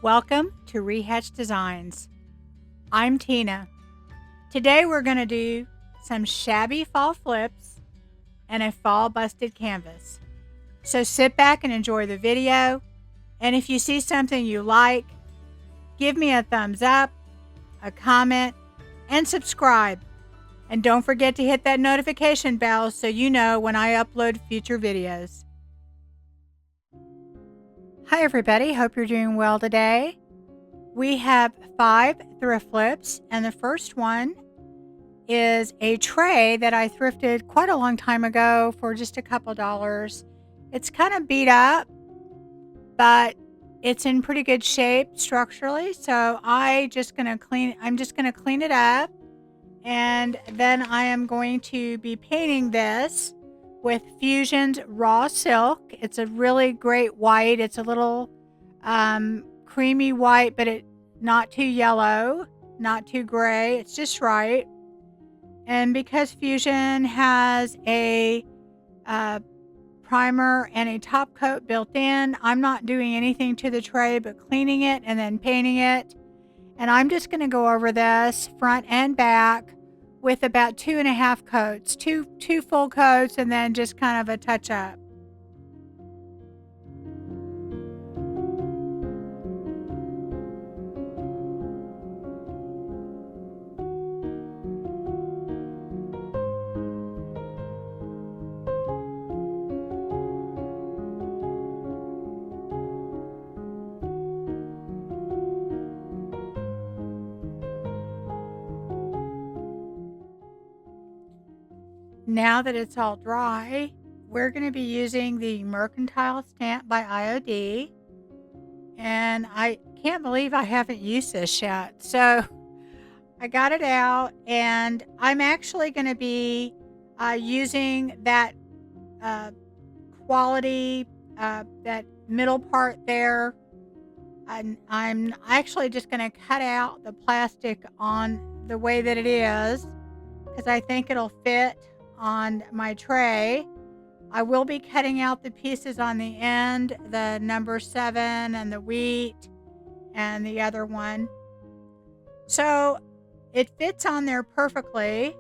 Welcome to Rehatch Designs. I'm Tina. Today we're going to do some shabby fall flips and a fall busted canvas. So sit back and enjoy the video. And if you see something you like, give me a thumbs up, a comment, and subscribe. And don't forget to hit that notification bell so you know when I upload future videos. Hi everybody, hope you're doing well today. We have 5 thrift flips, and the first one is a tray that I thrifted quite a long time ago for just a couple dollars. It's kind of beat up, but it's in pretty good shape structurally, so I'm just going to clean it up, and then I am going to be painting this with Fusion's Raw Silk. It's a really great white. It's a little creamy white, but it not too yellow, not too gray. It's just right. And because Fusion has a primer and a top coat built in, I'm not doing anything to the tray but cleaning it and then painting it. And I'm just going to go over this front and back with about 2.5 coats, two full coats, and then just kind of a touch up. Now that it's all dry, we're going to be using the Mercantile stamp by IOD. And I can't believe I haven't used this yet. So I got it out, and I'm actually going to be using that quality, that middle part there. And I'm actually just going to cut out the plastic on the way that it is because I think it'll fit on my tray. I will be cutting out the pieces on the end, the number 7 and the wheat and the other one. So it fits on there perfectly.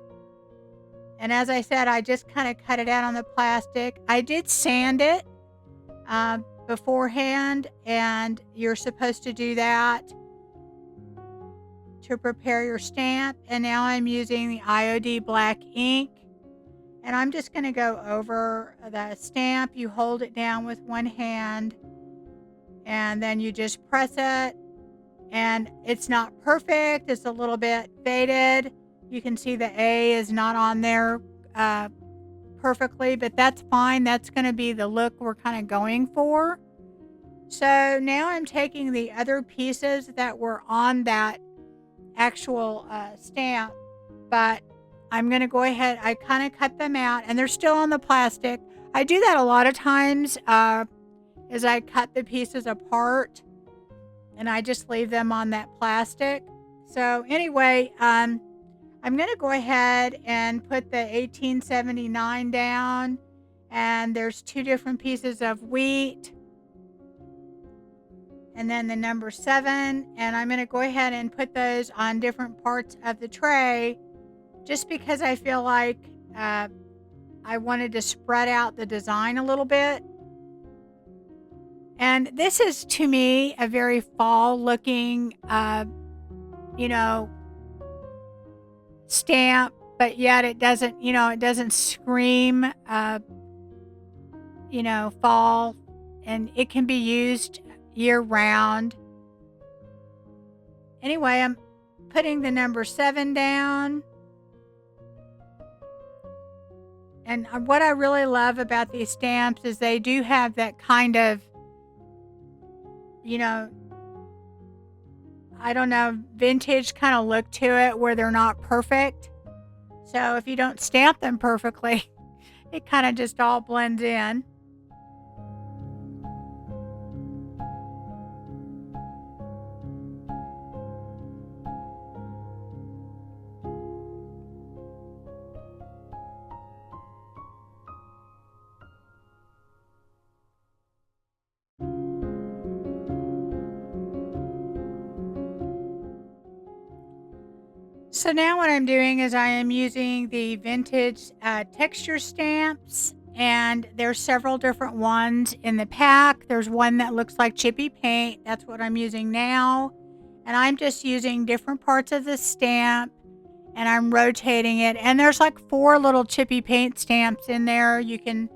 And as I said, I just kind of cut it out on the plastic. I did sand it beforehand, and you're supposed to do that to prepare your stamp. And now I'm using the IOD black ink. And I'm just going to go over the stamp. You hold it down with one hand, and then you just press it. And it's not perfect. It's a little bit faded. You can see the A is not on there perfectly, but that's fine. That's going to be the look we're kind of going for. So now I'm taking the other pieces that were on that actual stamp, but I'm going to go ahead. I kind of cut them out, and they're still on the plastic. I do that a lot of times as I cut the pieces apart, and I just leave them on that plastic. So anyway, I'm going to go ahead and put the 1879 down, and there's 2 different pieces of wheat, and then the number 7, and I'm going to go ahead and put those on different parts of the tray just because I feel like I wanted to spread out the design a little bit. And this is, to me, a very fall-looking, stamp, but yet it doesn't scream, fall, and it can be used year-round. Anyway, I'm putting the number 7 down. And what I really love about these stamps is they do have that kind of, I don't know, vintage kind of look to it where they're not perfect. So if you don't stamp them perfectly, it kind of just all blends in. So now what I'm doing is I am using the vintage texture stamps, and there's several different ones in the pack. There's one that looks like chippy paint. That's what I'm using now. And I'm just using different parts of the stamp and I'm rotating it. And there's like 4 little chippy paint stamps in there. You can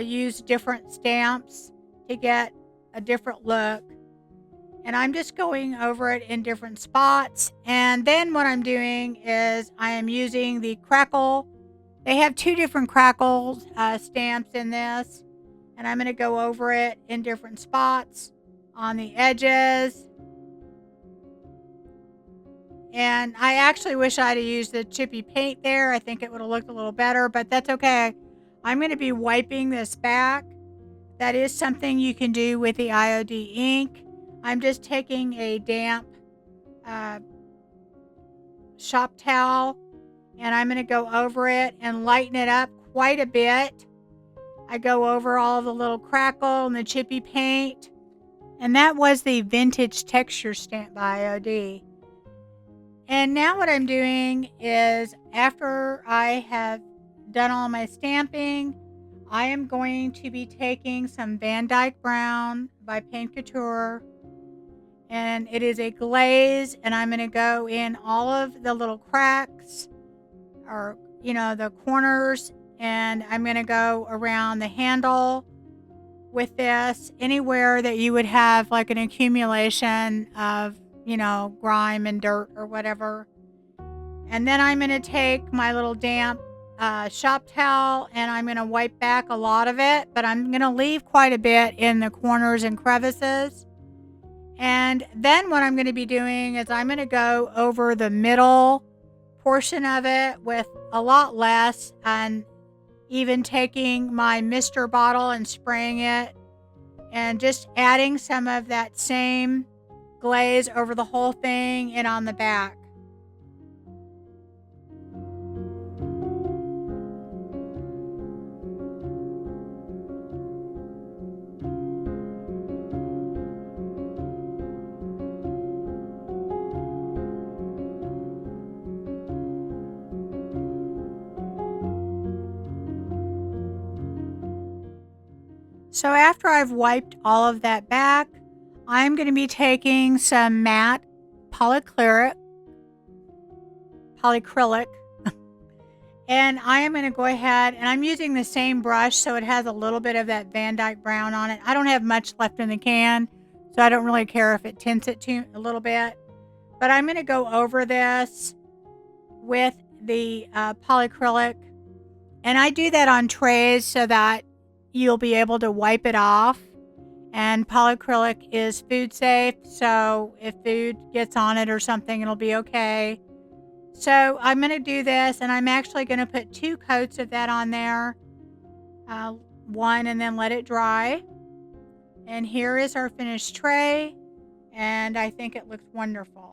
use different stamps to get a different look. And I'm just going over it in different spots. And then what I'm doing is I am using the crackle. They have 2 different crackles stamps in this. And I'm going to go over it in different spots on the edges. And I actually wish I'd have used the chippy paint there. I think it would have looked a little better, but that's okay. I'm going to be wiping this back. That is something you can do with the IOD ink. I'm just taking a damp shop towel and I'm going to go over it and lighten it up quite a bit. I go over all the little crackle and the chippy paint. And that was the vintage texture stamp by IOD. And now what I'm doing is after I have done all my stamping, I am going to be taking some Van Dyke Brown by Paint Couture. And it is a glaze, and I'm going to go in all of the little cracks or, the corners. And I'm going to go around the handle with this, anywhere that you would have like an accumulation of grime and dirt or whatever. And then I'm going to take my little damp shop towel and I'm going to wipe back a lot of it, but I'm going to leave quite a bit in the corners and crevices. And then what I'm going to be doing is I'm going to go over the middle portion of it with a lot less, and even taking my mister bottle and spraying it and just adding some of that same glaze over the whole thing and on the back. So after I've wiped all of that back, I'm going to be taking some matte polyacrylic, and I am going to go ahead, and I'm using the same brush, so it has a little bit of that Van Dyke Brown on it. I don't have much left in the can, so I don't really care if it tints it a little bit. But I'm going to go over this with the polyacrylic, and I do that on trays so that you'll be able to wipe it off. And polyacrylic is food safe, so if food gets on it or something, it'll be okay. So I'm going to do this, and I'm actually going to put 2 coats of that on there. One, and then let it dry. And here is our finished tray, and I think it looks wonderful.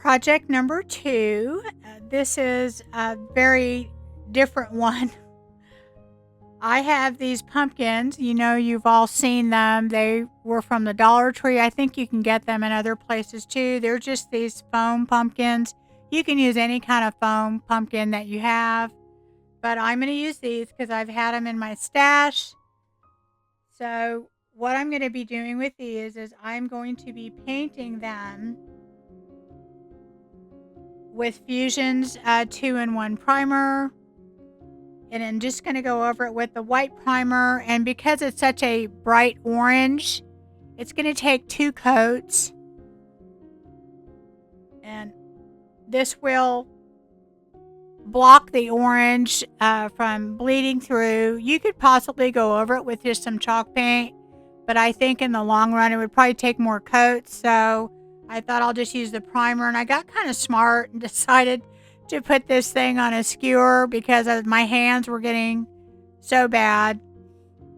Project number 2. This is a very different one. I have these pumpkins. You've all seen them. They were from the Dollar Tree. I think you can get them in other places too. They're just these foam pumpkins. You can use any kind of foam pumpkin that you have, but I'm going to use these because I've had them in my stash. So what I'm going to be doing with these is I'm going to be painting them with Fusion's 2-in-1 primer. And I'm just going to go over it with the white primer. And because it's such a bright orange, it's going to take 2 coats. And this will block the orange from bleeding through. You could possibly go over it with just some chalk paint, but I think in the long run it would probably take more coats. So I thought I'll just use the primer, and I got kind of smart and decided to put this thing on a skewer because my hands were getting so bad.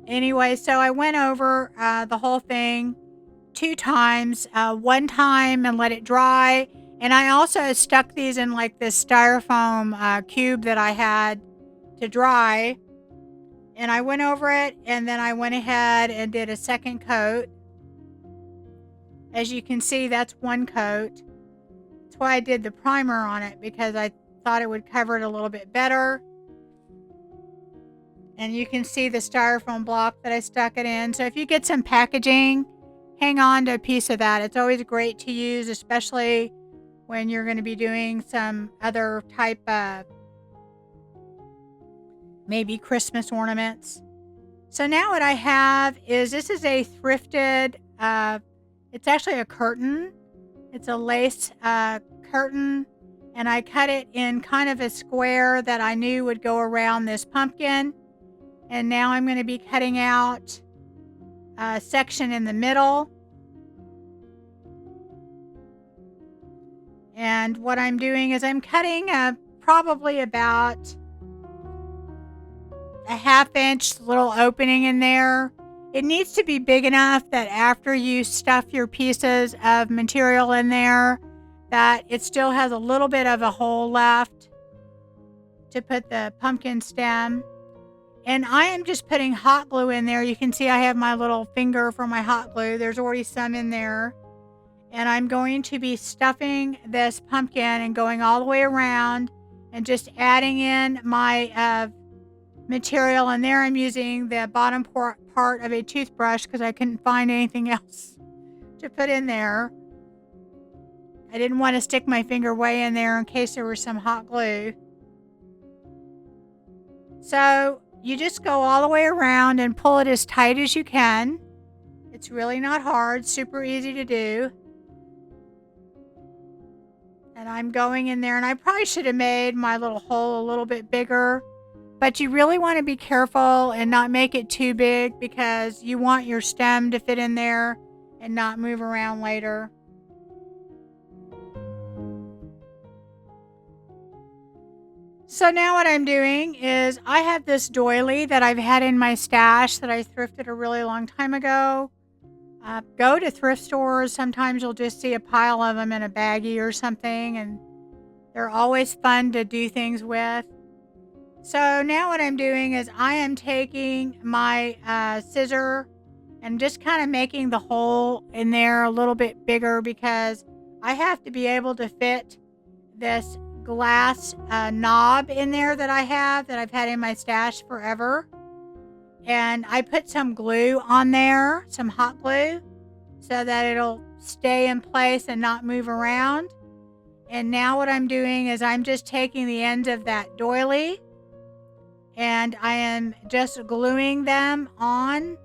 Anyway, so I went over the whole thing 2 times, one time and let it dry. And I also stuck these in like this styrofoam cube that I had to dry. And I went over it, and then I went ahead and did a second coat. As you can see, that's one coat. That's why I did the primer on it, because I thought it would cover it a little bit better. And you can see the styrofoam block that I stuck it in. So if you get some packaging, hang on to a piece of that. It's always great to use, especially when you're going to be doing some other type of maybe Christmas ornaments. So now what I have is, this is a thrifted, it's actually a curtain. It's a lace curtain, and I cut it in kind of a square that I knew would go around this pumpkin. And now I'm going to be cutting out a section in the middle. And what I'm doing is I'm cutting probably about a 1/2 inch little opening in there. It needs to be big enough that after you stuff your pieces of material in there, that it still has a little bit of a hole left to put the pumpkin stem. And I am just putting hot glue in there. You can see I have my little finger for my hot glue. There's already some in there. And I'm going to be stuffing this pumpkin and going all the way around and just adding in my material. And there I'm using the bottom part of a toothbrush because I couldn't find anything else to put in there. I didn't want to stick my finger way in there in case there was some hot glue. So you just go all the way around and pull it as tight as you can. It's really not hard, super easy to do. And I'm going in there, and I probably should have made my little hole a little bit bigger, but you really want to be careful and not make it too big because you want your stem to fit in there and not move around later. So now what I'm doing is I have this doily that I've had in my stash that I thrifted a really long time ago. Go to thrift stores. Sometimes you'll just see a pile of them in a baggie or something, and they're always fun to do things with. So now what I'm doing is I am taking my scissor and just kind of making the hole in there a little bit bigger because I have to be able to fit this glass knob in there that I've had in my stash forever. And I put some glue on there, some hot glue, so that it'll stay in place and not move around. And now what I'm doing is I'm just taking the ends of that doily and I am just gluing them on.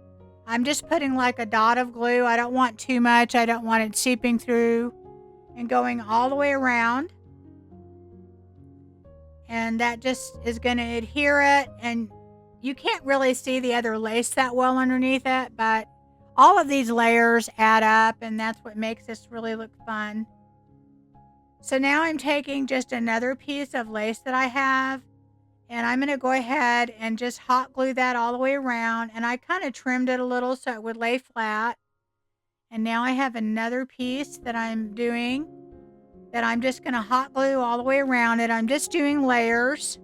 I'm just putting like a dot of glue. I don't want too much. I don't want it seeping through, and going all the way around. And that just is going to adhere it, and you can't really see the other lace that well underneath it, but all of these layers add up, and that's what makes this really look fun. So now I'm taking just another piece of lace that I have, and I'm going to go ahead and just hot glue that all the way around, and I kind of trimmed it a little so it would lay flat. And now I have another piece that I'm doing that I'm just going to hot glue all the way around it. I'm just doing layers.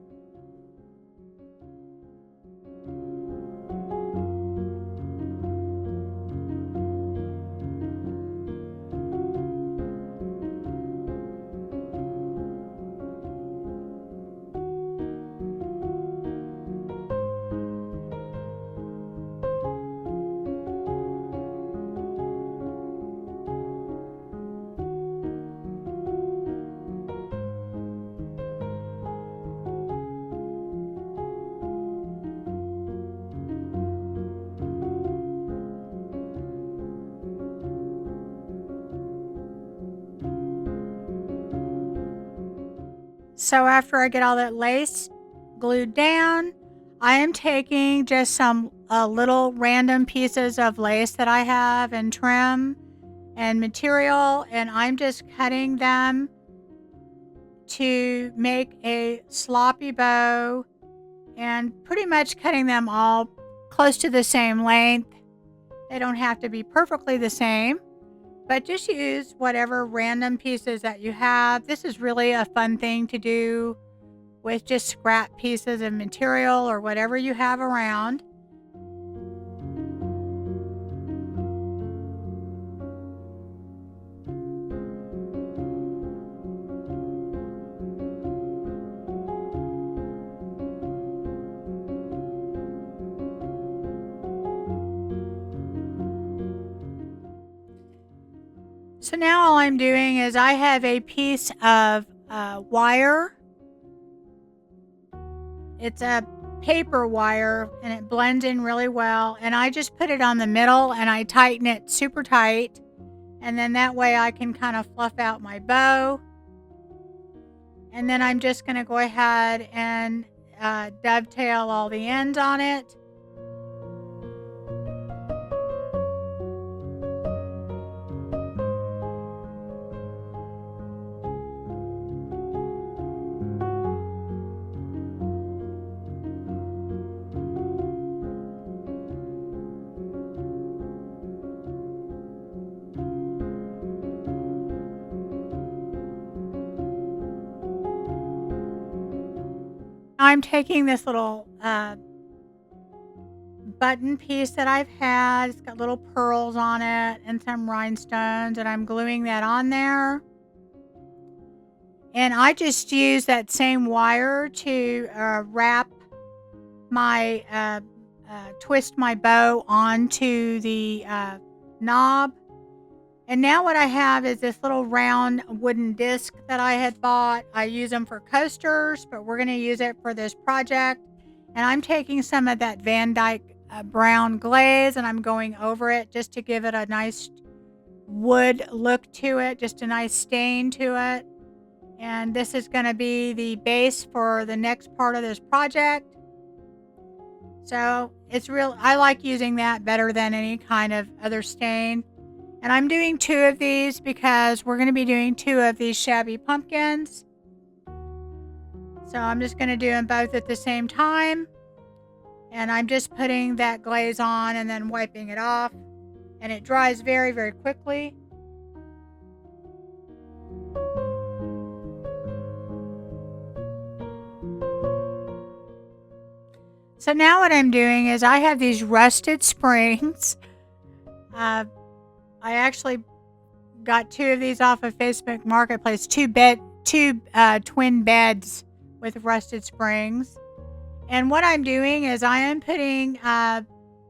So after I get all that lace glued down, I am taking just some little random pieces of lace that I have and trim and material, and I'm just cutting them to make a sloppy bow and pretty much cutting them all close to the same length. They don't have to be perfectly the same, but just use whatever random pieces that you have. This is really a fun thing to do with just scrap pieces of material or whatever you have around. So now all I'm doing is I have a piece of wire. It's a paper wire and it blends in really well. And I just put it on the middle and I tighten it super tight. And then that way I can kind of fluff out my bow. And then I'm just going to go ahead and dovetail all the ends on it. I'm taking this little button piece that I've had. It's got little pearls on it and some rhinestones, and I'm gluing that on there. And I just use that same wire to wrap my, twist my bow onto the knob. And now what I have is this little round wooden disc that I had bought. I use them for coasters, but we're going to use it for this project. And I'm taking some of that Van Dyke brown glaze and I'm going over it just to give it a nice wood look to it, just a nice stain to it. And this is going to be the base for the next part of this project. So I like using that better than any kind of other stain. And I'm doing 2 of these because we're going to be doing 2 of these shabby pumpkins. So I'm just going to do them both at the same time. And I'm just putting that glaze on and then wiping it off. And it dries very, very quickly. So now what I'm doing is I have these rusted springs. I actually got 2 of these off of Facebook Marketplace, 2 twin beds with rusted springs. And what I'm doing is I am putting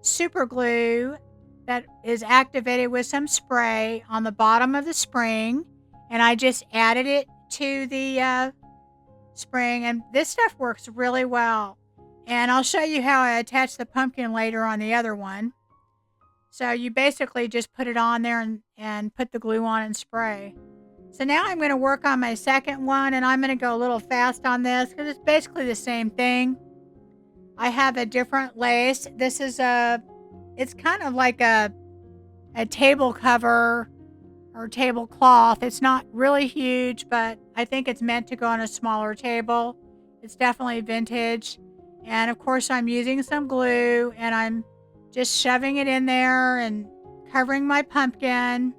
super glue that is activated with some spray on the bottom of the spring. And I just added it to the spring. And this stuff works really well. And I'll show you how I attach the pumpkin later on the other one. So you basically just put it on there and put the glue on and spray. So now I'm going to work on my second one, and I'm going to go a little fast on this because it's basically the same thing. I have a different lace. This is it's kind of like a table cover or tablecloth. It's not really huge, but I think it's meant to go on a smaller table. It's definitely vintage. And of course I'm using some glue and I'm just shoving it in there and covering my pumpkin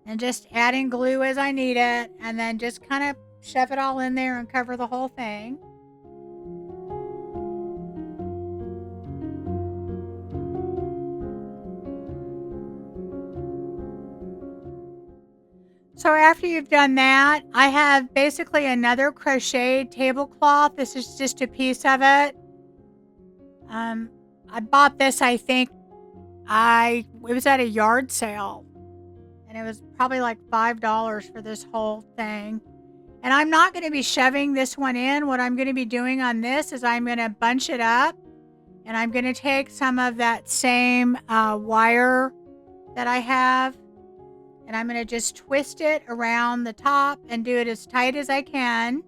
and just adding glue as I need it, and then just kind of shove it all in there and cover the whole thing. So after you've done that, I have basically another crocheted tablecloth. This is just a piece of it. I bought this, I think, it was at a yard sale. And it was probably like $5 for this whole thing. And I'm not going to be shoving this one in. What I'm going to be doing on this is I'm going to bunch it up. And I'm going to take some of that same wire that I have. And I'm going to just twist it around the top and do it as tight as I can.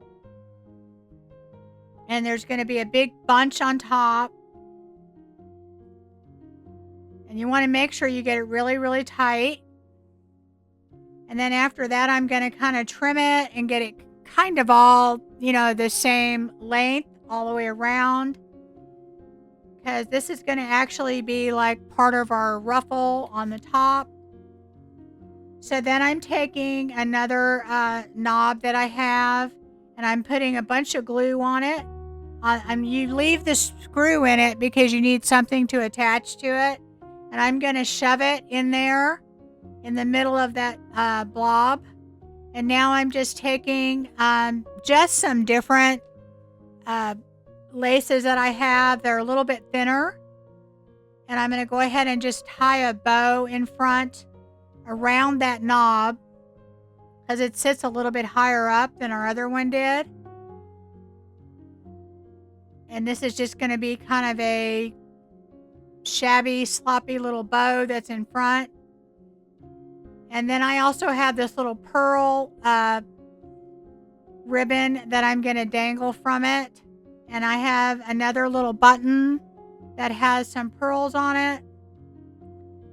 And there's going to be a big bunch on top. And you want to make sure you get it really, really tight. And then after that, I'm going to kind of trim it and get it kind of all, the same length all the way around. Because this is going to actually be like part of our ruffle on the top. So then I'm taking another knob that I have, and I'm putting a bunch of glue on it. You leave the screw in it because you need something to attach to it. And I'm going to shove it in there in the middle of that blob. And now I'm just taking just some different laces that I have. They're a little bit thinner. And I'm going to go ahead and just tie a bow in front around that knob because it sits a little bit higher up than our other one did. And this is just going to be kind of a shabby, sloppy little bow that's in front. And then I also have this little pearl ribbon that I'm going to dangle from it. And I have another little button that has some pearls on it.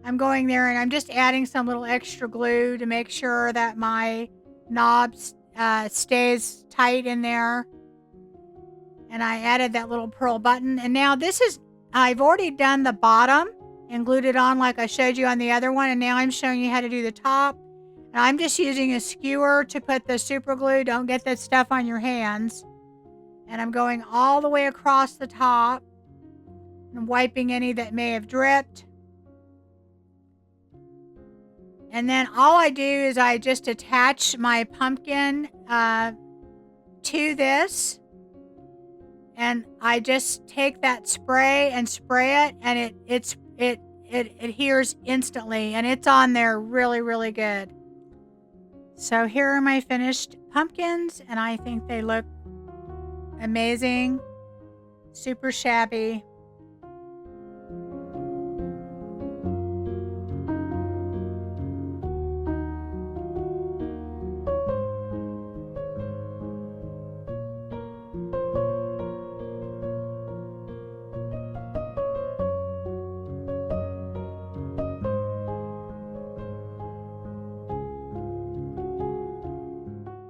I'm going there and I'm just adding some little extra glue to make sure that my knob stays tight in there. And I added that little pearl button. And now I've already done the bottom and glued it on like I showed you on the other one. And now I'm showing you how to do the top. And I'm just using a skewer to put the super glue. Don't get that stuff on your hands. And I'm going all the way across the top and wiping any that may have dripped. And then all I do is I just attach my pumpkin to this. And I just take that spray and spray it, and it adheres instantly, and it's on there really, really good. So here are my finished pumpkins, and I think they look amazing, super shabby.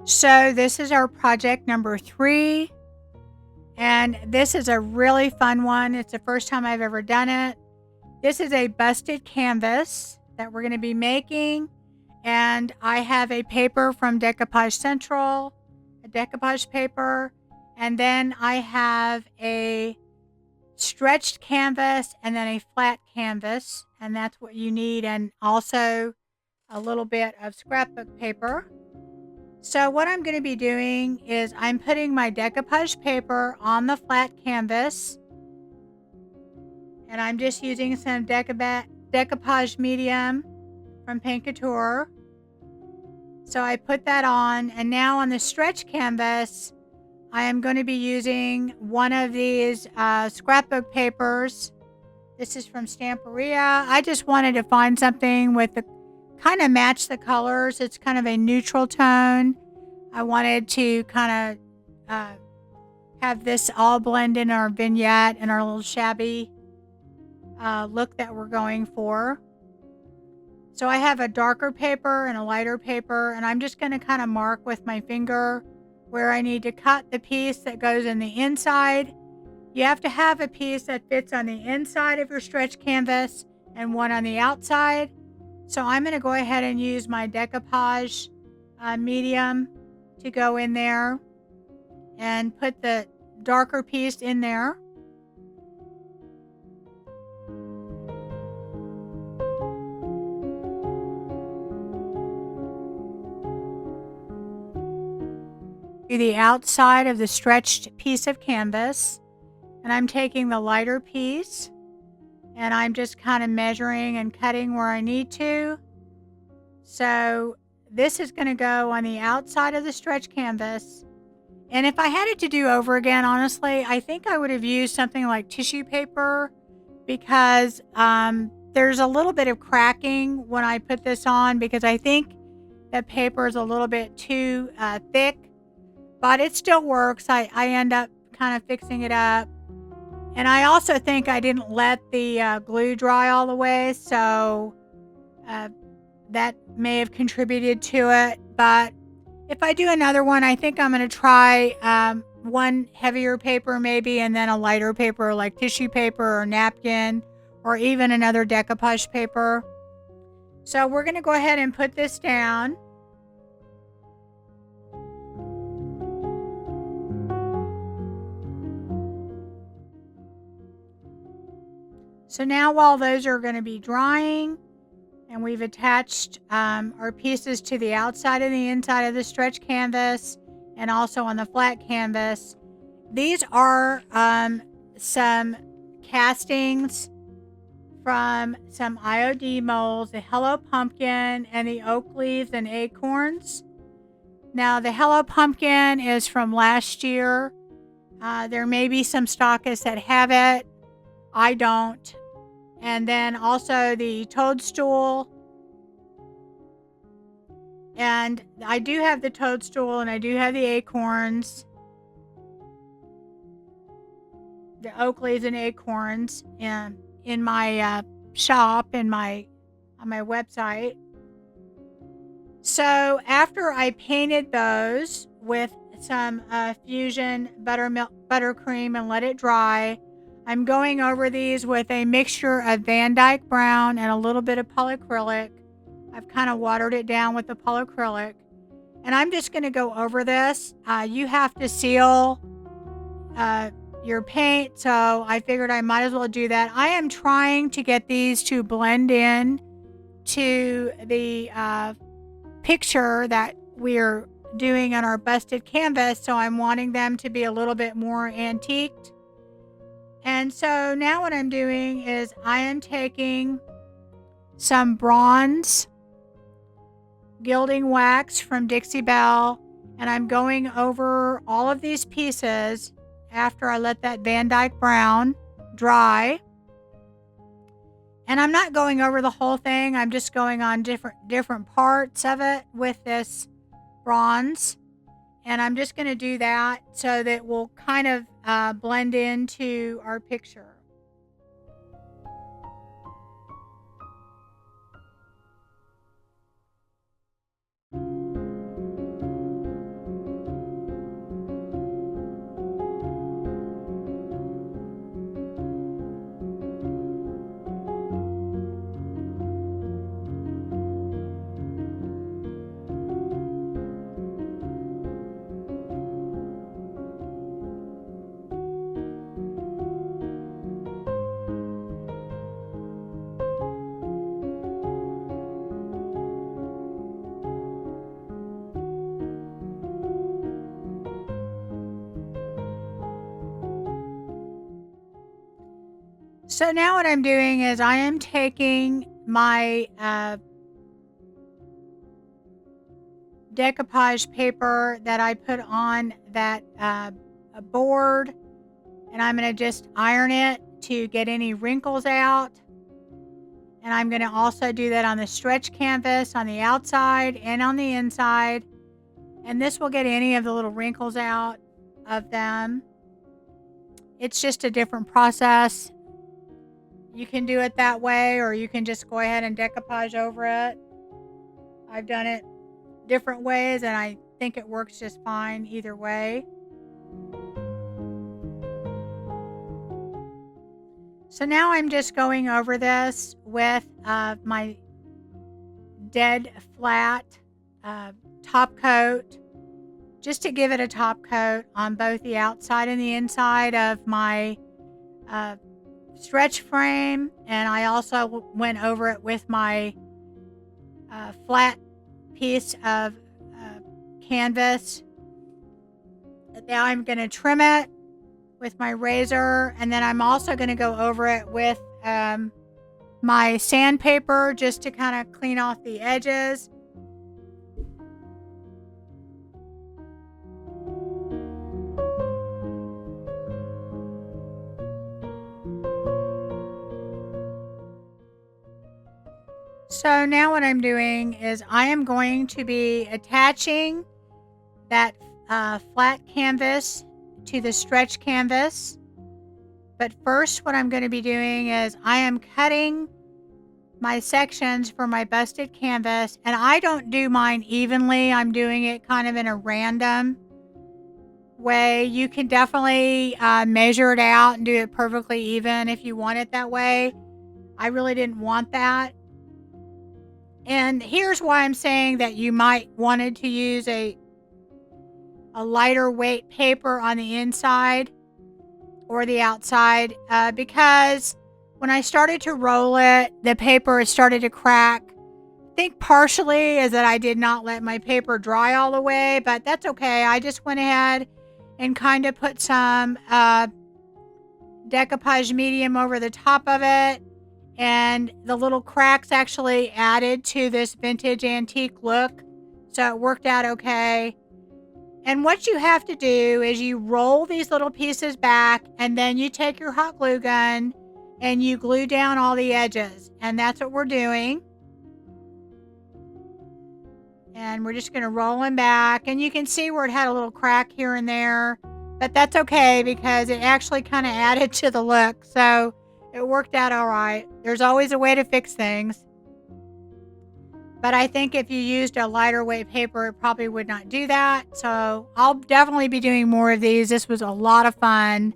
So this is our project number 3, and this is a really fun one. It's the first time I've ever done it. This is a busted canvas that we're going to be making, and I have a paper from Decoupage Central, a decoupage paper, and then I have a stretched canvas and then a flat canvas, and that's what you need, and also a little bit of scrapbook paper. So what I'm going to be doing is I'm putting my decoupage paper on the flat canvas, and I'm just using some decoupage medium from Paint Couture. So I put that on, and now on the stretch canvas, I am going to be using one of these scrapbook papers. This is from Stamperia. I just wanted to find something with the kind of match the colors. It's kind of a neutral tone. I wanted to kind of have this all blend in our vignette and our little shabby look that we're going for. So I have a darker paper and a lighter paper, and I'm just going to kind of mark with my finger where I need to cut the piece that goes in the inside. You have to have a piece that fits on the inside of your stretch canvas and one on the outside. So I'm going to go ahead and use my decoupage medium to go in there and put the darker piece in there. To the outside of the stretched piece of canvas, and I'm taking the lighter piece and I'm just kind of measuring and cutting where I need to. So this is going to go on the outside of the stretch canvas. And if I had it to do over again, honestly, I think I would have used something like tissue paper, because there's a little bit of cracking when I put this on, because I think the paper is a little bit too thick, but it still works. I end up kind of fixing it up. And I also think I didn't let the glue dry all the way, so that may have contributed to it. But if I do another one, I think I'm going to try one heavier paper maybe, and then a lighter paper like tissue paper or napkin, or even another decoupage paper. So we're going to go ahead and put this down. So now while those are going to be drying, and we've attached our pieces to the outside and the inside of the stretch canvas and also on the flat canvas, these are some castings from some IOD molds, the Hello Pumpkin and the Oak Leaves and Acorns. Now the Hello Pumpkin is from last year. There may be some stockists that have it. I don't. And then also the Toadstool. And I do have the Toadstool and I do have the Acorns. The Oak Leaves and Acorns in my shop on my website. So after I painted those with some Fusion buttercream and let it dry, I'm going over these with a mixture of Van Dyke Brown and a little bit of polyacrylic. I've kind of watered it down with the polyacrylic. And I'm just going to go over this. You have to seal your paint, so I figured I might as well do that. I am trying to get these to blend in to the picture that we're doing on our busted canvas, so I'm wanting them to be a little bit more antiqued. And so now what I'm doing is I am taking some bronze gilding wax from Dixie Belle, and I'm going over all of these pieces after I let that Van Dyke Brown dry. And I'm not going over the whole thing. I'm just going on different parts of it with this bronze. And I'm just going to do that so that we'll kind of blend into our picture. So now what I'm doing is I am taking my decoupage paper that I put on that board, and I'm going to just iron it to get any wrinkles out. And I'm going to also do that on the stretch canvas on the outside and on the inside. And this will get any of the little wrinkles out of them. It's just a different process. You can do it that way, or you can just go ahead and decoupage over it. I've done it different ways, and I think it works just fine either way. So now I'm just going over this with my dead flat top coat, just to give it a top coat on both the outside and the inside of my stretch frame. And I also went over it with my flat piece of canvas. Now I'm going to trim it with my razor, and then I'm also going to go over it with my sandpaper just to kind of clean off the edges. So now what I'm doing is I am going to be attaching that flat canvas to the stretch canvas. But first what I'm going to be doing is I am cutting my sections for my busted canvas, and I don't do mine evenly. I'm doing it kind of in a random way. You can definitely measure it out and do it perfectly even if you want it that way. I really didn't want that. And here's why I'm saying that you might wanted to use a lighter weight paper on the inside or the outside, because when I started to roll it, the paper started to crack. I think partially is that I did not let my paper dry all the way, but that's okay. I just went ahead and kind of put some decoupage medium over the top of it, and the little cracks actually added to this vintage antique look, so it worked out okay. And what you have to do is you roll these little pieces back, and then you take your hot glue gun and you glue down all the edges. And that's what we're doing. And we're just going to roll them back. And you can see where it had a little crack here and there. But that's okay because it actually kind of added to the look. So it worked out all right. There's always a way to fix things. But I think if you used a lighter weight paper, it probably would not do that. So I'll definitely be doing more of these. This was a lot of fun.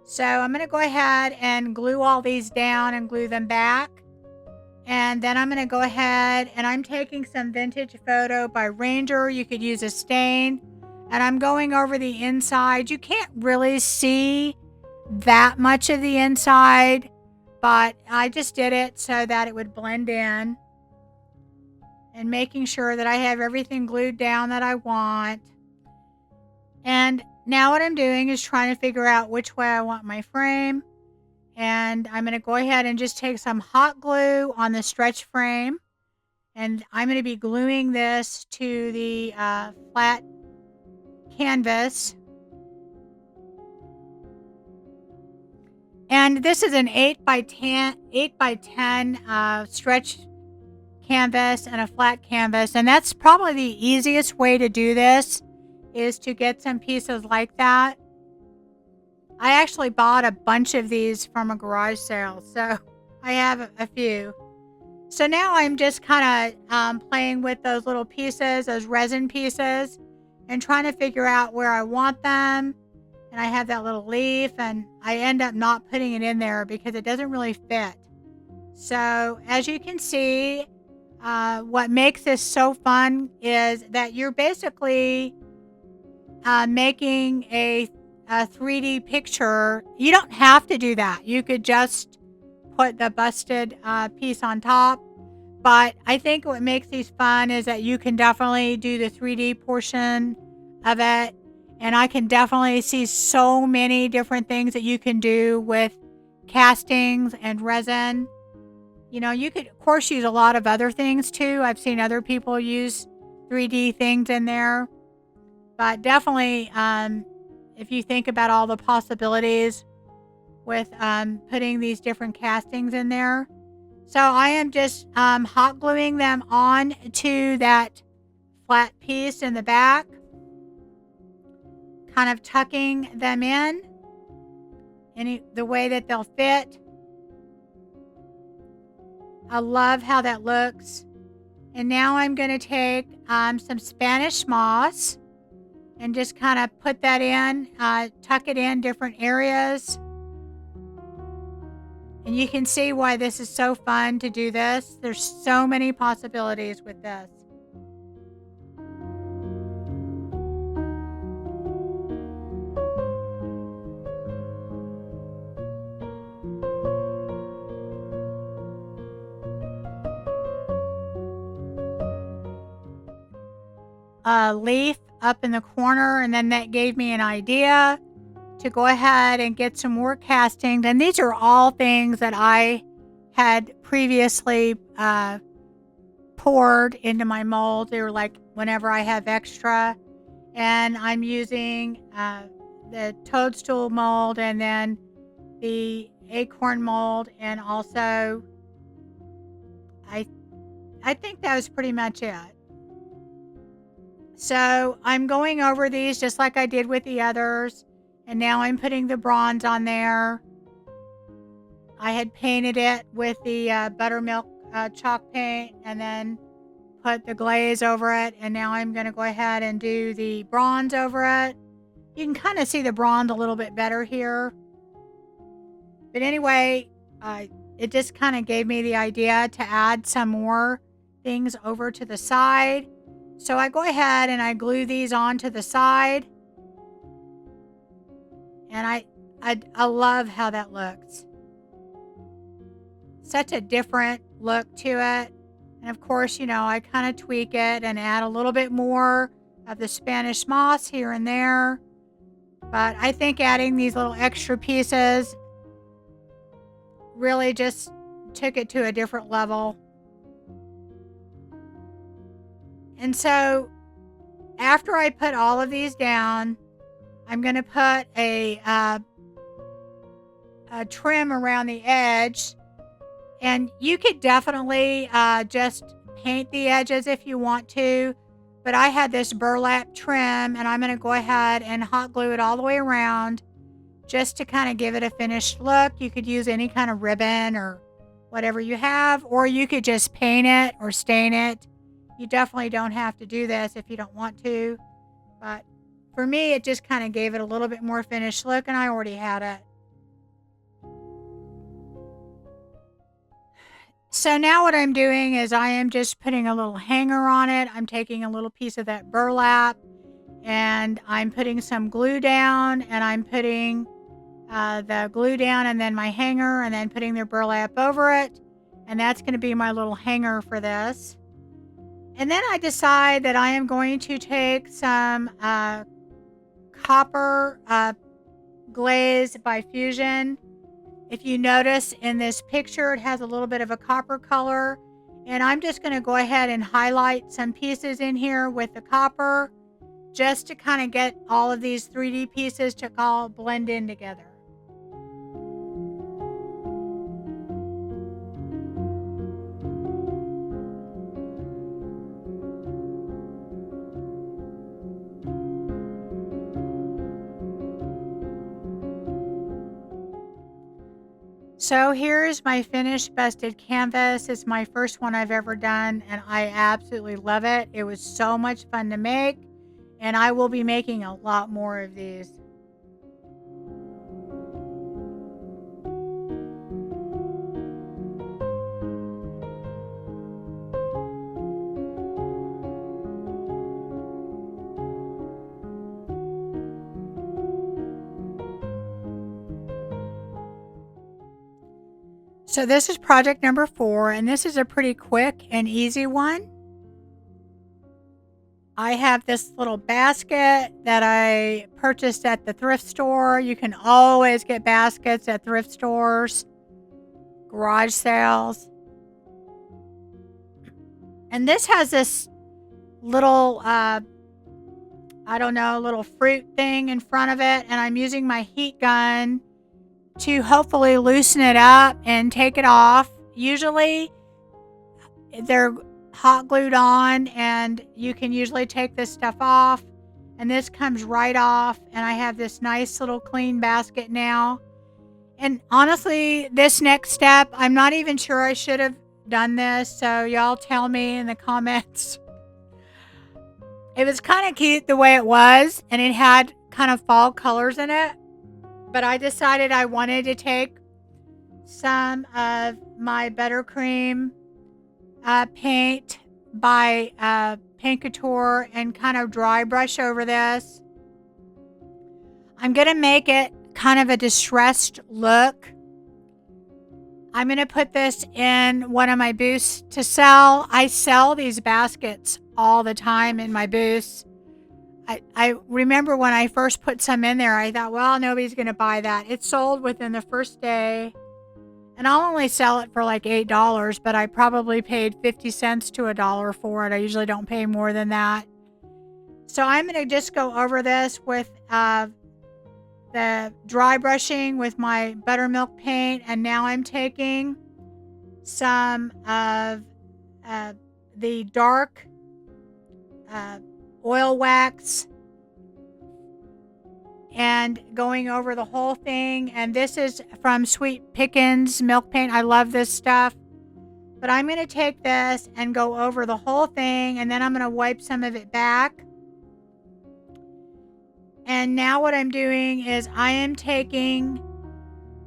So I'm going to go ahead and glue all these down and glue them back. And then I'm going to go ahead and I'm taking some Vintage Photo by Ranger. You could use a stain. And I'm going over the inside. You can't really see that much of the inside, but I just did it so that it would blend in. And making sure that I have everything glued down that I want. And now what I'm doing is trying to figure out which way I want my frame. And I'm going to go ahead and just take some hot glue on the stretch frame. And I'm going to be gluing this to the flat canvas. And this is an 8 by 10 stretch canvas and a flat canvas, and that's probably the easiest way to do this is to get some pieces like that. I actually bought a bunch of these from a garage sale, so I have a few. So now I'm just kind of playing with those little pieces, those resin pieces, and trying to figure out where I want them. And I have that little leaf, and I end up not putting it in there because it doesn't really fit. So as you can see, what makes this so fun is that you're basically making a 3D picture. You don't have to do that. You could just put the busted piece on top. But I think what makes these fun is that you can definitely do the 3D portion of it. And I can definitely see so many different things that you can do with castings and resin. You know, you could, of course, use a lot of other things too. I've seen other people use 3D things in there. But definitely, if you think about all the possibilities with putting these different castings in there. So I am just hot gluing them on to that flat piece in the back. Kind of tucking them in the way that they'll fit. I love how that looks. And now I'm going to take some Spanish moss and just kind of put that in, tuck it in different areas. And you can see why this is so fun to do this. There's so many possibilities with this. A leaf up in the corner, and then that gave me an idea to go ahead and get some more castings. And these are all things that I had previously poured into my mold. They were like whenever I have extra. And I'm using the toadstool mold and then the acorn mold, and also I think that was pretty much it. So I'm going over these just like I did with the others. And now I'm putting the bronze on there. I had painted it with the buttermilk chalk paint and then put the glaze over it. And now I'm going to go ahead and do the bronze over it. You can kind of see the bronze a little bit better here. But anyway, it just kind of gave me the idea to add some more things over to the side. So I go ahead and I glue these onto the side. And I love how that looks. Such a different look to it. And of course, I kind of tweak it and add a little bit more of the Spanish moss here and there. But I think adding these little extra pieces really just took it to a different level. And so after I put all of these down, I'm going to put a trim around the edge. And you could definitely just paint the edges if you want to. But I had this burlap trim, and I'm going to go ahead and hot glue it all the way around just to kind of give it a finished look. You could use any kind of ribbon or whatever you have, or you could just paint it or stain it. You definitely don't have to do this if you don't want to. But for me, it just kind of gave it a little bit more finished look, and I already had it. So now what I'm doing is I am just putting a little hanger on it. I'm taking a little piece of that burlap and I'm putting some glue down, and I'm putting the glue down and then my hanger and then putting the burlap over it. And that's going to be my little hanger for this. And then I decide that I am going to take some copper glaze by Fusion. If you notice in this picture, it has a little bit of a copper color. And I'm just going to go ahead and highlight some pieces in here with the copper just to kind of get all of these 3D pieces to all blend in together. So here's my finished busted canvas. It's my first one I've ever done, and I absolutely love it. It was so much fun to make, and I will be making a lot more of these. So this is project number 4, and this is a pretty quick and easy one. I have this little basket that I purchased at the thrift store. You can always get baskets at thrift stores, garage sales. And this has this little, little fruit thing in front of it, and I'm using my heat gun to hopefully loosen it up and take it off. Usually they're hot glued on, and you can usually take this stuff off, and this comes right off, and I have this nice little clean basket now. And honestly, this next step, I'm not even sure I should have done this, so y'all tell me in the comments. It was kind of cute the way it was, and it had kind of fall colors in it. But I decided I wanted to take some of my buttercream paint by Paint Couture and kind of dry brush over this. I'm going to make it kind of a distressed look. I'm going to put this in one of my booths to sell. I sell these baskets all the time in my booths. I remember when I first put some in there, I thought, well, nobody's going to buy that. It sold within the first day. And I'll only sell it for like $8, but I probably paid 50 cents to $1 for it. I usually don't pay more than that. So I'm going to just go over this with the dry brushing with my buttermilk paint. And now I'm taking some of the dark oil wax, and going over the whole thing. And this is from Sweet Pickens Milk Paint. I love this stuff. But I'm going to take this and go over the whole thing, and then I'm going to wipe some of it back. And now what I'm doing is I am taking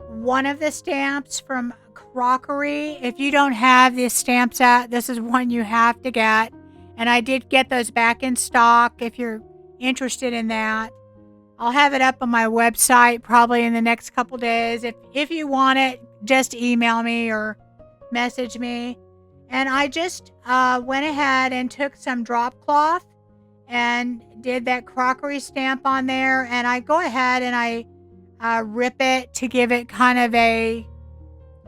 one of the stamps from Crockery. If you don't have these stamp set, this is one you have to get. And I did get those back in stock if you're interested in that. I'll have it up on my website probably in the next couple days. If you want it, just email me or message me. And I just went ahead and took some drop cloth and did that Crockery stamp on there. And I go ahead and I rip it to give it kind of a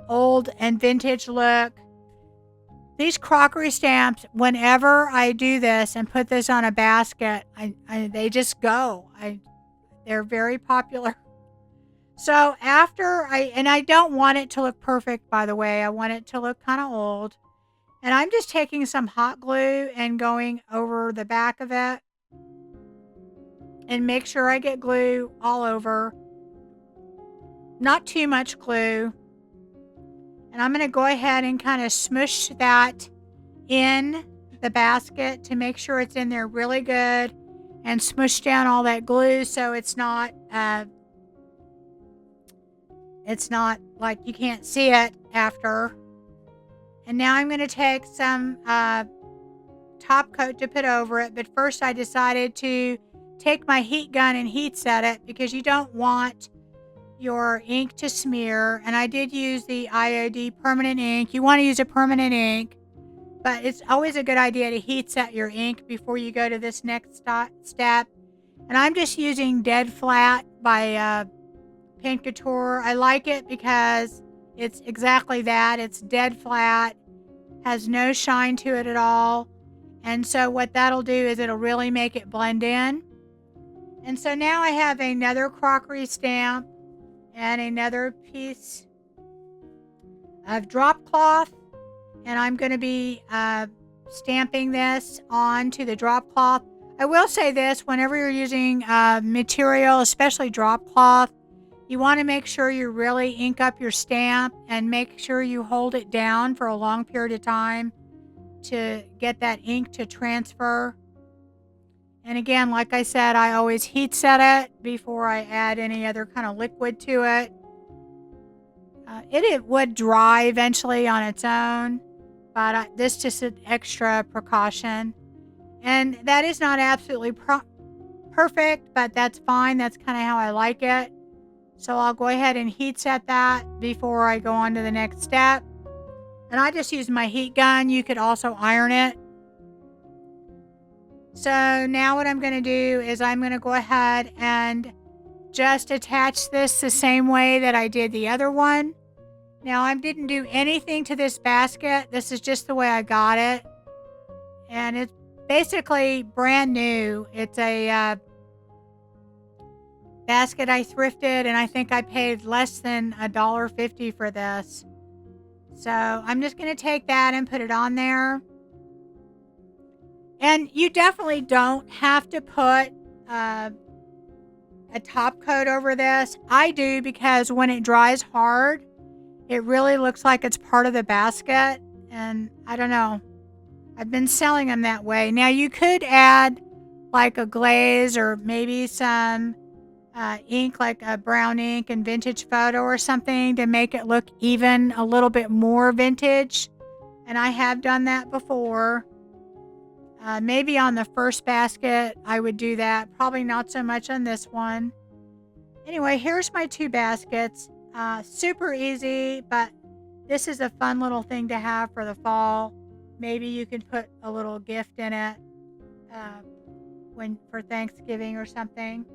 old and vintage look. These Crockery stamps, whenever I do this and put this on a basket, they just go. They're very popular. So after I don't want it to look perfect, by the way. I want it to look kind of old. And I'm just taking some hot glue and going over the back of it. And make sure I get glue all over. Not too much glue. And I'm going to go ahead and kind of smush that in the basket to make sure it's in there really good. And smush down all that glue so it's not like you can't see it after. And now I'm going to take some top coat to put over it. But first I decided to take my heat gun and heat set it because you don't want your ink to smear. And I did use the IOD permanent ink. You want to use a permanent ink, but it's always a good idea to heat set your ink before you go to this next step. And I'm just using Dead Flat by Paint Couture. I like it because it's exactly that. It's dead flat, has no shine to it at all. And so what that'll do is it'll really make it blend in. And so now I have another Crockery stamp and another piece of drop cloth. And I'm going to be stamping this onto the drop cloth. I will say this, whenever you're using material, especially drop cloth, you want to make sure you really ink up your stamp and make sure you hold it down for a long period of time to get that ink to transfer. And again, like I said, I always heat set it before I add any other kind of liquid to it. It would dry eventually on its own, but this is just an extra precaution. And that is not absolutely perfect, but that's fine. That's kind of how I like it. So I'll go ahead and heat set that before I go on to the next step. And I just use my heat gun. You could also iron it. So now what I'm going to do is I'm going to go ahead and just attach this the same way that I did the other one. Now I didn't do anything to this basket. This is just the way I got it. And it's basically brand new. It's a basket I thrifted, and I think I paid less than $1.50 for this. So I'm just going to take that and put it on there. And you definitely don't have to put a top coat over this. I do because when it dries hard, it really looks like it's part of the basket. And I don't know. I've been selling them that way. Now you could add like a glaze or maybe some ink, like a brown ink and vintage photo or something to make it look even a little bit more vintage. And I have done that before. Maybe on the first basket I would do that. Probably not so much on this one. Anyway, here's my two baskets. Super easy, but this is a fun little thing to have for the fall. Maybe you can put a little gift in it for Thanksgiving or something.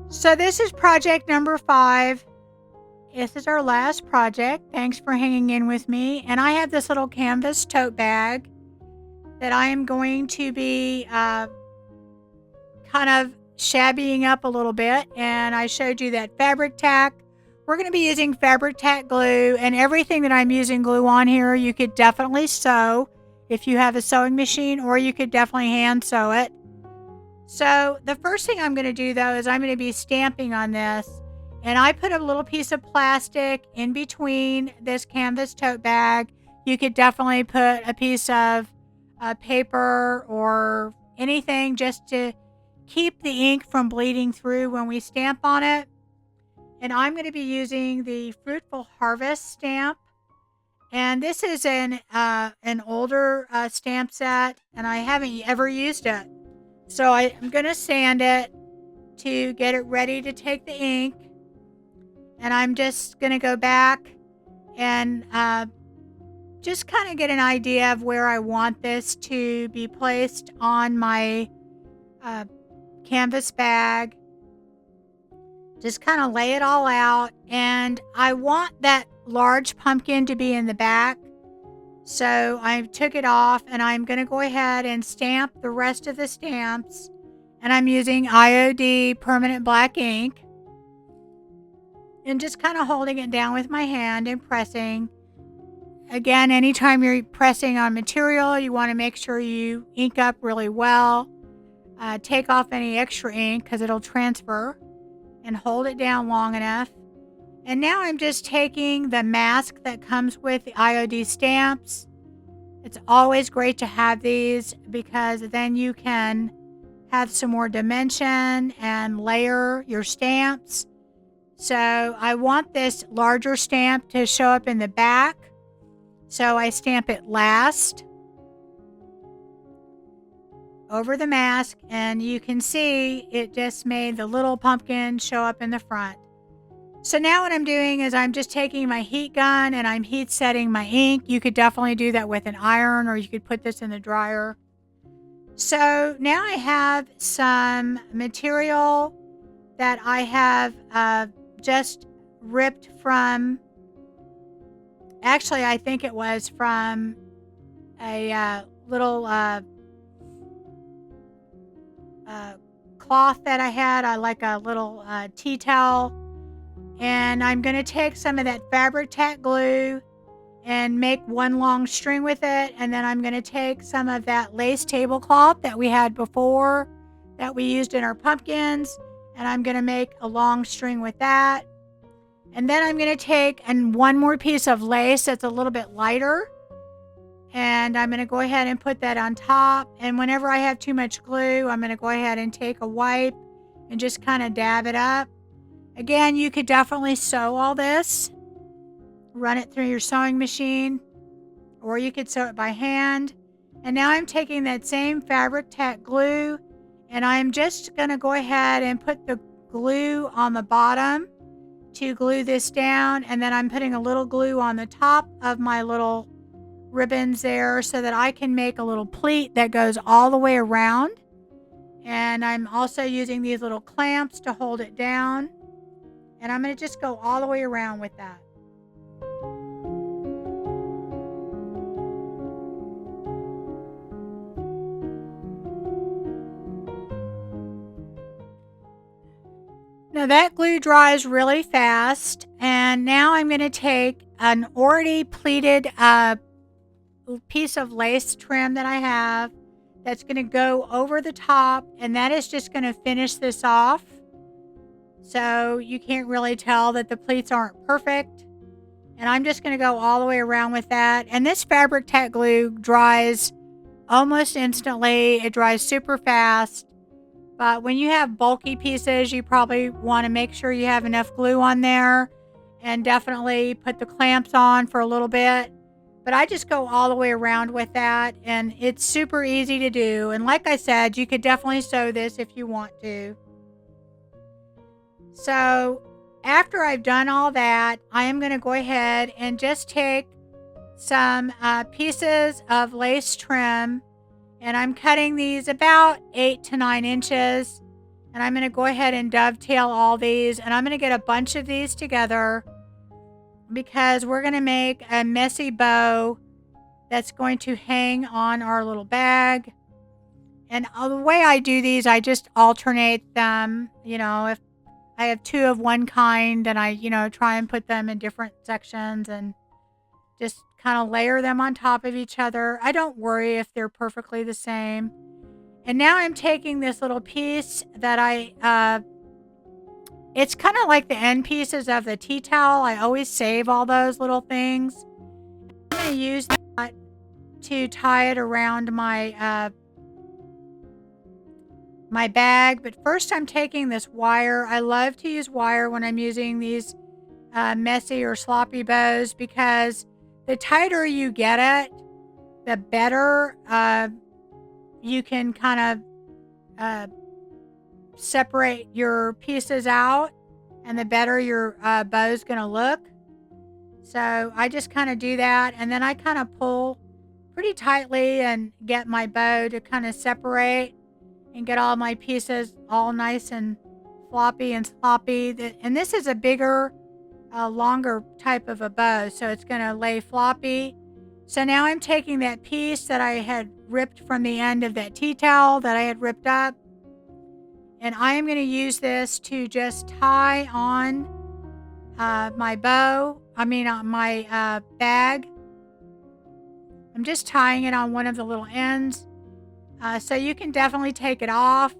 So this is project number 5. This is our last project. Thanks for hanging in with me. And I have this little canvas tote bag that I am going to be kind of shabbying up a little bit, and I showed you that fabric tack. We're going to be using fabric tack glue, and everything that I'm using glue on here, you could definitely sew if you have a sewing machine, or you could definitely hand sew it. So the first thing I'm going to do though is I'm going to be stamping on this, and I put a little piece of plastic in between this canvas tote bag. You could definitely put a piece of paper or anything just to keep the ink from bleeding through when we stamp on it. And I'm going to be using the Fruitful Harvest stamp. And this is an older stamp set, and I haven't ever used it. So I'm going to sand it to get it ready to take the ink. And I'm just going to go back and just kind of get an idea of where I want this to be placed on my canvas bag. Just kind of lay it all out. And I want that large pumpkin to be in the back. So I took it off, and I'm going to go ahead and stamp the rest of the stamps. And I'm using IOD permanent black ink. And just kind of holding it down with my hand and pressing. Again, anytime you're pressing on material, you want to make sure you ink up really well. Take off any extra ink because it'll transfer, and hold it down long enough. And now I'm just taking the mask that comes with the IOD stamps. It's always great to have these because then you can have some more dimension and layer your stamps. So I want this larger stamp to show up in the back. So I stamp it last over the mask, and you can see it just made the little pumpkin show up in the front. So now what I'm doing is I'm just taking my heat gun and I'm heat setting my ink. You could definitely do that with an iron, or you could put this in the dryer. So now I have some material that I have just ripped from, actually I think it was from a little cloth that I had, like a little tea towel. And I'm going to take some of that fabric tack glue and make one long string with it. And then I'm going to take some of that lace tablecloth that we had before that we used in our pumpkins. And I'm going to make a long string with that. And then I'm going to take one more piece of lace that's a little bit lighter. And I'm going to go ahead and put that on top. And whenever I have too much glue, I'm going to go ahead and take a wipe and just kind of dab it up. Again, you could definitely sew all this, run it through your sewing machine, or you could sew it by hand. And now I'm taking that same fabric tack glue, and I'm just going to go ahead and put the glue on the bottom to glue this down. And then I'm putting a little glue on the top of my little ribbons there so that I can make a little pleat that goes all the way around. And I'm also using these little clamps to hold it down. And I'm going to just go all the way around with that. Now that glue dries really fast. And now I'm going to take an already pleated piece of lace trim that I have that's going to go over the top. And that is just going to finish this off. So you can't really tell that the pleats aren't perfect. And I'm just going to go all the way around with that. And this fabric tack glue dries almost instantly. It dries super fast. But when you have bulky pieces, you probably want to make sure you have enough glue on there. And definitely put the clamps on for a little bit. But I just go all the way around with that. And it's super easy to do. And like I said, you could definitely sew this if you want to. So after I've done all that, I am going to go ahead and just take some pieces of lace trim, and I'm cutting these about 8 to 9 inches. And I'm going to go ahead and dovetail all these, and I'm going to get a bunch of these together because we're going to make a messy bow that's going to hang on our little bag. And the way I do these, I just alternate them. If I have two of one kind, and I, try and put them in different sections and just kind of layer them on top of each other. I don't worry if they're perfectly the same. And now I'm taking this little piece that it's kind of like the end pieces of the tea towel. I always save all those little things. I'm going to use that to tie it around my bag. But first I'm taking this wire. I love to use wire when I'm using these messy or sloppy bows, because the tighter you get it, the better you can kind of separate your pieces out, and the better your bow's going to look. So I just kind of do that, and then I kind of pull pretty tightly and get my bow to kind of separate and get all my pieces all nice and floppy and sloppy. And this is a bigger, longer type of a bow, so it's going to lay floppy. So now I'm taking that piece that I had ripped from the end of that tea towel that I had ripped up, and I am going to use this to just tie on my bag. I'm just tying it on one of the little ends. So you can definitely take it off.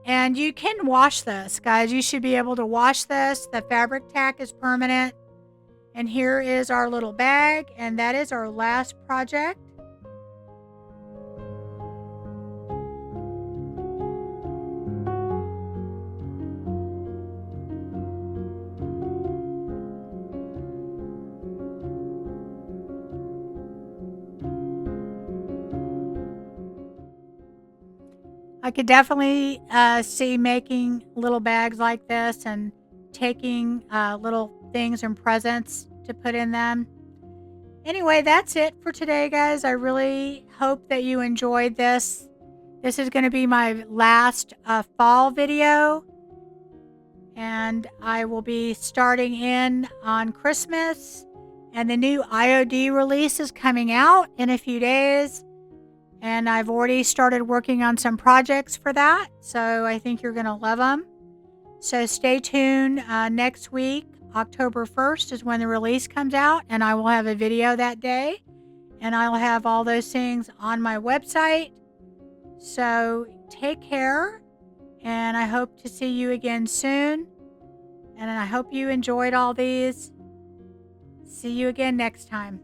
And you can wash this, guys. You should be able to wash this. The fabric tack is permanent. And here is our little bag, and that is our last project. I could definitely see making little bags like this and taking little things and presents to put in them. Anyway, that's it for today, guys. I really hope that you enjoyed this. This is going to be my last fall video, and I will be starting in on Christmas, and the new IOD release is coming out in a few days. And I've already started working on some projects for that, so I think you're going to love them. So stay tuned. Next week, October 1st, is when the release comes out, and I will have a video that day, and I'll have all those things on my website. So take care, and I hope to see you again soon, and I hope you enjoyed all these. See you again next time.